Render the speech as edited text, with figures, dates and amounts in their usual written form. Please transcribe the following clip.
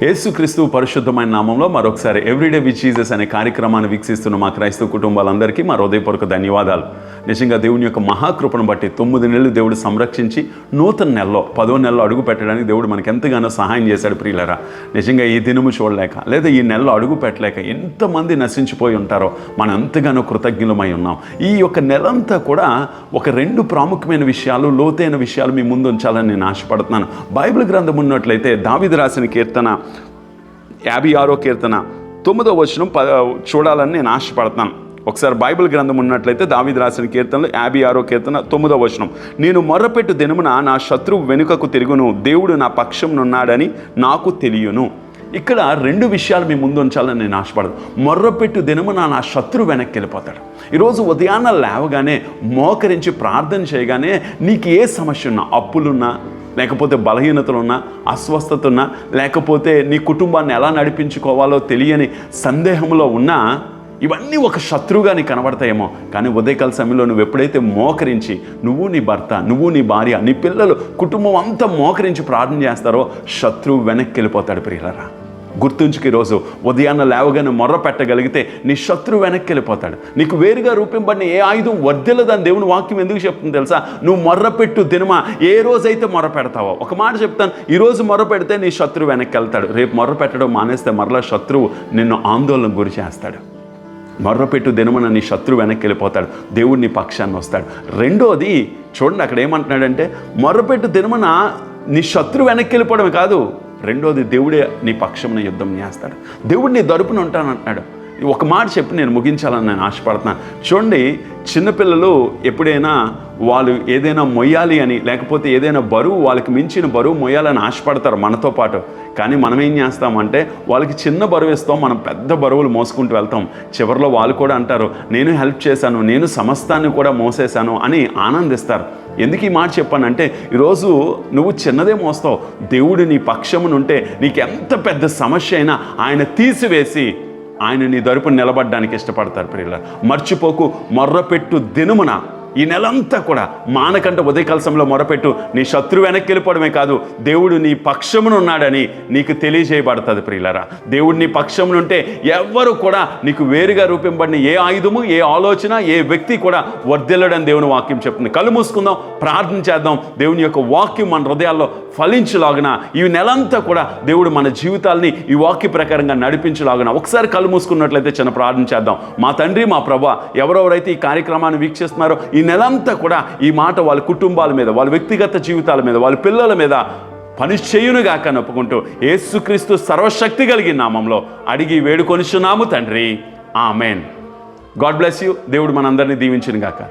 యేసుక్రీస్తు పరిశుద్ధమైన నామంలో మరొకసారి ఎవ్రీడే విత్ జీసస్ అనే కార్యక్రమాన్ని వీక్షిస్తున్న మా క్రైస్తవ కుటుంబాలందరికీ మా హృదయపూర్వక ధన్యవాదాలు. నిజంగా దేవుని యొక్క మహాకృపను బట్టి 9 నెలలు దేవుడు సంరక్షించి నూతన నెలలో 10వ నెలలో అడుగు పెట్టడానికి దేవుడు మనకు ఎంతగానో సహాయం చేశాడు ప్రియులరా. నిజంగా ఈ దినము చూడలేక లేదా ఈ నెలలో అడుగు పెట్టలేక ఎంతమంది నశించిపోయి ఉంటారో మనం ఎంతగానో కృతజ్ఞులమై ఉన్నాం. ఈ యొక్క నెలంతా కూడా ఒక 2 ప్రాముఖ్యమైన విషయాలు, లోతైన విషయాలు మీ ముందు ఉంచాలని నేను ఆశపడుతున్నాను. బైబిల్ గ్రంథం ఉన్నట్లయితే దావీదు రాసిన కీర్తన 56వ కీర్తన 9వ వచనం చూడాలని నేను ఆశపడుతున్నాను. ఒకసారి బైబిల్ గ్రంథం ఉన్నట్లయితే దావీదు రాసిన కీర్తనలు 56వ కీర్తన 9వ వచనం, నేను మొర్రపెట్టు దినమున నా శత్రువు వెనుకకు తిరుగును, దేవుడు నా పక్షంనున్నాడని నాకు తెలియను. ఇక్కడ 2 విషయాలు మీ ముందు ఉంచాలని నేను ఆశపడతాను. మొర్రపెట్టు దినమున నా శత్రువు వెనక్కి వెళ్ళిపోతాడు. ఈరోజు ఉదయాన్న లేవగానే మోకరించి ప్రార్థన చేయగానే నీకు ఏ సమస్య ఉన్నా, అప్పులున్నా, లేకపోతే బలహీనతలున్నా, అస్వస్థత ఉన్నా, లేకపోతే నీ కుటుంబాన్ని ఎలా నడిపించుకోవాలో తెలియని సందేహంలో ఉన్నా, ఇవన్నీ ఒక శత్రువుగా నీకు కనబడతాయేమో. కానీ ఉదయకాల సమయంలో నువ్వు ఎప్పుడైతే మోకరించి, నువ్వు నీ భర్త, నువ్వు నీ భార్య, నీ పిల్లలు, కుటుంబం అంతా మోకరించి ప్రార్థన చేస్తారో శత్రువు వెనక్కి వెళ్ళిపోతాడు ప్రియులరా. గుర్తుంచుకు ఈరోజు ఉదయాన్న లేవగానే మొర్ర పెట్టగలిగితే నీ శత్రువు వెనక్కి వెళ్ళిపోతాడు. నీకు వేరుగా రూపింపడిన ఏ ఆయుధం వర్ధిల్లదని దేవుని వాక్యం ఎందుకు చెప్తుంది తెలుసా? నువ్వు మొర్రపెట్టు దినమా, ఏ రోజైతే మొర్ర పెడతావో. ఒక మాట చెప్తాను, ఈరోజు మొర్ర పెడితే నీ శత్రువు వెనక్కి వెళ్తాడు. రేపు మొర్ర పెట్టడం మానేస్తే మరలా శత్రువు నిన్ను ఆందోళన గురి చేస్తాడు. మొర్రపెట్టు దినమున నీ శత్రువు వెనక్కి వెళ్ళిపోతాడు, దేవుడు నీ పక్షాన్ని వస్తాడు. రెండోది చూడండి, అక్కడ ఏమంటున్నాడంటే మొర్రపెట్టు దినమున నీ శత్రువు వెనక్కి వెళ్ళిపోవడమే కాదు, రెండోది దేవుడే నీ పక్షంలో యుద్ధం చేస్తాడు. దేవుడు నీ తరపున ఉంటానంటున్నాడు. ఒక మాట చెప్పి నేను ముగించాలని నేను ఆశపడుతున్నాను. చూడండి, చిన్నపిల్లలు ఎప్పుడైనా వాళ్ళు ఏదైనా మొయ్యాలి అని, లేకపోతే ఏదైనా బరువు, వాళ్ళకి మించిన బరువు మొయ్యాలని ఆశపడతారు మనతో పాటు. కానీ మనం ఏం చేస్తామంటే వాళ్ళకి చిన్న బరువు ఇస్తాం, మనం పెద్ద బరువులు మోసుకుంటూ వెళ్తాం. చివరిలో వాళ్ళు కూడా అంటారు, నేను హెల్ప్ చేశాను, నేను సమస్తాన్ని కూడా మోసేశాను అని ఆనందిస్తారు. ఎందుకు ఈ మాట చెప్పానంటే, ఈరోజు నువ్వు చిన్నదే మోస్తావు, దేవుడు నీ పక్షమునుంటే నీకు ఎంత పెద్ద సమస్య అయినా ఆయన తీసివేసి ఆయన నీ తరపున నిలబడడానికి ఇష్టపడతారు ప్రియుల. మర్చిపోకు, మొర్రపెట్టు దినమున ఈ నెలంతా కూడా మానకంట ఉదయకాల సమయంలో మొరపెట్టు. నీ శత్రువు వెనక్కి వెళ్ళిపోవడమే కాదు, దేవుడు నీ పక్షమును ఉన్నాడని నీకు తెలియజేయబడుతుంది ప్రియులరా. దేవుడు నీ పక్షమునుంటే ఎవ్వరు కూడా నీకు వేరుగా రూపింపబడిన ఏ ఆయుధము, ఏ ఆలోచన, ఏ వ్యక్తి కూడా వర్ధిల్లడని దేవుని వాక్యం చెప్తుంది. కళ్ళు మూసుకుందాం, ప్రార్థన చేద్దాం. దేవుని యొక్క వాక్యం మన హృదయాల్లో ఫలించులాగున, ఈ నెలంతా కూడా దేవుడు మన జీవితాల్ని ఈ వాక్య ప్రకారంగా నడిపించులాగున ఒకసారి కళ్ళు మూసుకున్నట్లయితే చిన్న ప్రార్థన చేద్దాం. మా తండ్రి, మా ప్రభువా, ఎవరెవరైతే ఈ కార్యక్రమాన్ని వీక్షిస్తున్నారో ఈ నెలంతా కూడా ఈ మాట వాళ్ళ కుటుంబాల మీద, వాళ్ళ వ్యక్తిగత జీవితాల మీద, వాళ్ళ పిల్లల మీద పని చేయునుగాక నొప్పుకుంటూ యేసుక్రీస్తు సర్వశక్తి కలిగిన నామంలో అడిగి వేడుకొనిచున్నాము తండ్రి, ఆమెన్. God bless you. దేవుడు మనందరినీ దీవించునుగాక.